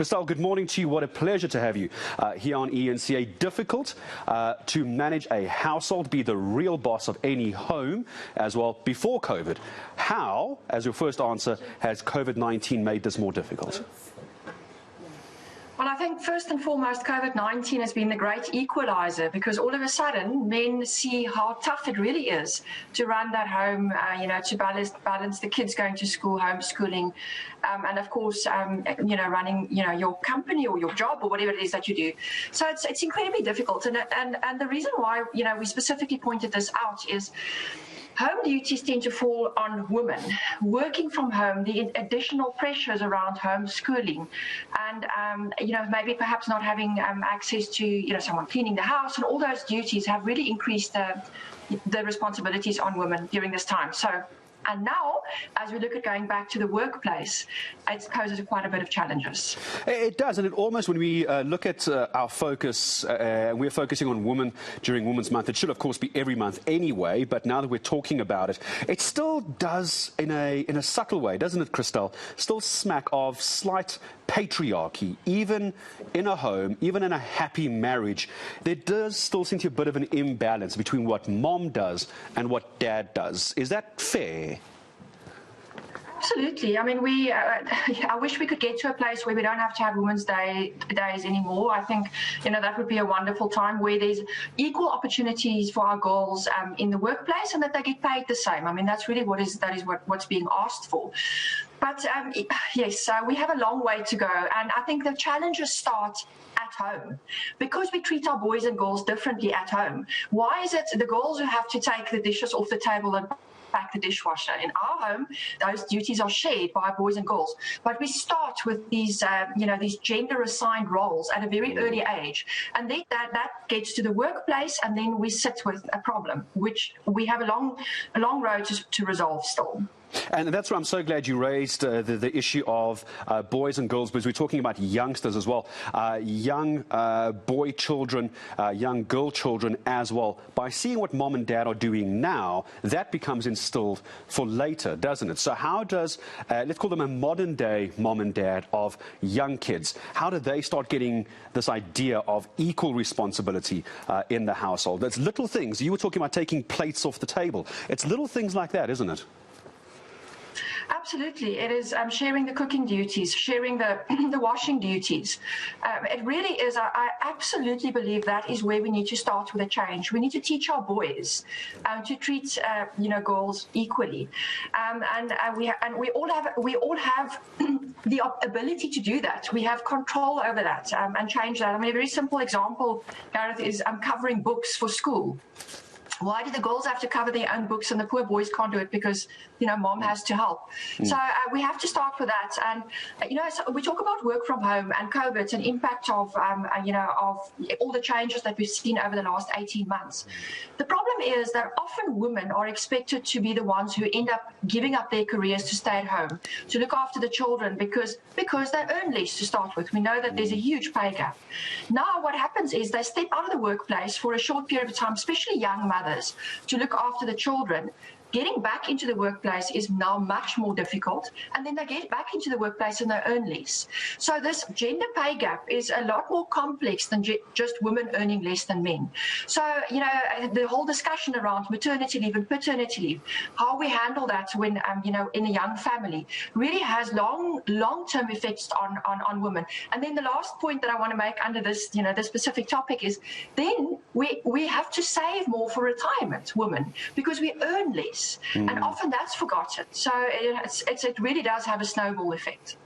Christelle, good morning to you. What a pleasure to have you here on ENCA. Difficult to manage a household, be the real boss of any home as well before COVID. How, as your first answer, has COVID-19 made this more difficult? Well, I think first and foremost, COVID-19 has been the great equalizer because all of a sudden men see how tough it really is to run that home, to balance the kids going to school, homeschooling, and of course, running, your company or your job or whatever it is that you do. So it's incredibly difficult. And the reason why, we specifically pointed this out is home duties tend to fall on women. Working from home, the additional pressures around homeschooling and, maybe perhaps not having access to, someone cleaning the house, and all those duties have really increased the responsibilities on women during this time. And now, as we look at going back to the workplace, it poses quite a bit of challenges. It does, and it almost, when we look at our focus, we're focusing on women during Women's Month. It should, of course, be every month anyway, but now that we're talking about it, it still does, in a subtle way, doesn't it, Christelle, still smack of slight patriarchy, even in a home, even in a happy marriage. There does still seem to be a bit of an imbalance between what mom does and what dad does. Is that fair? Absolutely. I mean, I wish we could get to a place where we don't have to have Women's days anymore. I think, that would be a wonderful time where there's equal opportunities for our girls in the workplace and that they get paid the same. I mean, that's really what's being asked for. But yes, we have a long way to go. And I think the challenges start at home because we treat our boys and girls differently at home. Why is it the girls who have to take the dishes off the table and pack the dishwasher? In our home, those duties are shared by boys and girls. But we start with these, these gender-assigned roles at a very early age. And then that gets to the workplace, and then we sit with a problem, which we have a long road to resolve still. And that's why I'm so glad you raised the issue of boys and girls, because we're talking about youngsters as well, young boy children, young girl children as well. By seeing what mom and dad are doing now, that becomes instilled for later, doesn't it? So how does, let's call them a modern day mom and dad of young kids, how do they start getting this idea of equal responsibility in the household? There's little things. You were talking about taking plates off the table. It's little things like that, isn't it? Absolutely. It is sharing the cooking duties, sharing the washing duties. It really is. I absolutely believe that is where we need to start with a change. We need to teach our boys to treat girls equally, and we all have the ability to do that. We have control over that and change that. I mean, a very simple example, Gareth, is covering books for school. Why do the girls have to cover their own books and the poor boys can't do it because, mom has to help? So we have to start with that. And, so we talk about work from home and COVID and impact of, of all the changes that we've seen over the last 18 months. The problem is that often women are expected to be the ones who end up giving up their careers to stay at home, to look after the children because they earn less to start with. We know that there's a huge pay gap. Now what happens is they step out of the workplace for a short period of time, especially young mothers, to look after the children. Getting back into the workplace is now much more difficult, and then they get back into the workplace and they earn less. So this gender pay gap is a lot more complex than just women earning less than men. So, the whole discussion around maternity leave and paternity leave, how we handle that when, in a young family, really has long-term effects on women. And then the last point that I want to make under this, this specific topic is then we have to save more for retirement, women, because we earn less. And often that's forgotten. So it really does have a snowball effect.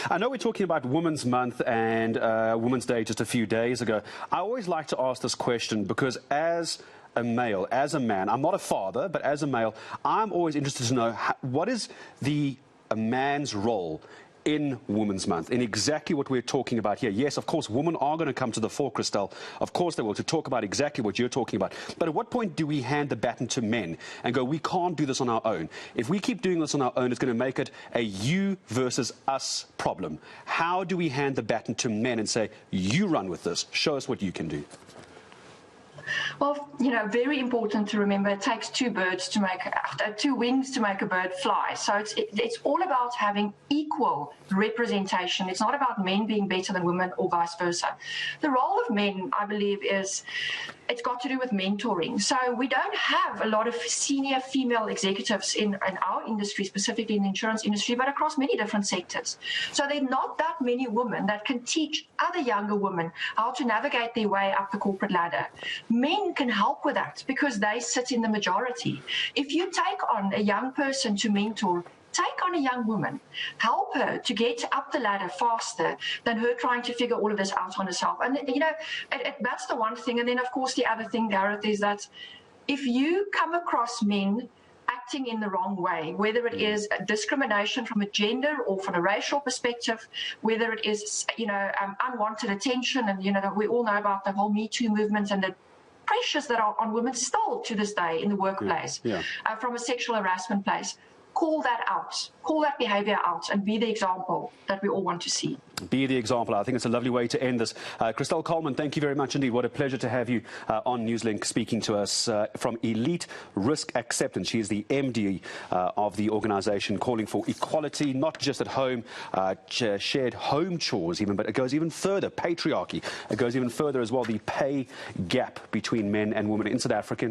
I know we're talking about Women's Month and Women's Day just a few days ago. I always like to ask this question because as a male, as a man, I'm not a father, but as a male, I'm always interested to know what is a man's role in Women's Month, in exactly what we're talking about here. Yes, of course, women are going to come to the fore, Christelle. Of course they will, to talk about exactly what you're talking about. But at what point do we hand the baton to men and go, we can't do this on our own? If we keep doing this on our own, it's going to make it a you versus us problem. How do we hand the baton to men and say, you run with this, show us what you can do? Well, very important to remember, it takes two wings to make a bird fly. So it's all about having equal representation. It's not about men being better than women or vice versa. The role of men, I believe, it's got to do with mentoring. So we don't have a lot of senior female executives in our industry, specifically in the insurance industry, but across many different sectors. So there are not that many women that can teach other younger women how to navigate their way up the corporate ladder. Men can help with that because they sit in the majority. If you take on a young person to mentor, take on a young woman, help her to get up the ladder faster than her trying to figure all of this out on herself. And, that's the one thing. And then, of course, the other thing, Gareth, is that if you come across men acting in the wrong way, whether it is discrimination from a gender or from a racial perspective, whether it is, unwanted attention, and, we all know about the whole Me Too movement and the pressures that are on women still to this day in the workplace, from a sexual harassment place. Call that out, call that behaviour out, and be the example that we all want to see. Be the example. I think it's a lovely way to end this. Christelle Colman, thank you very much indeed. What a pleasure to have you on Newslink speaking to us from Elite Risk Acceptance. She is the MD of the organisation calling for equality, not just at home, shared home chores even, but it goes even further, patriarchy. It goes even further as well, the pay gap between men and women in South Africa.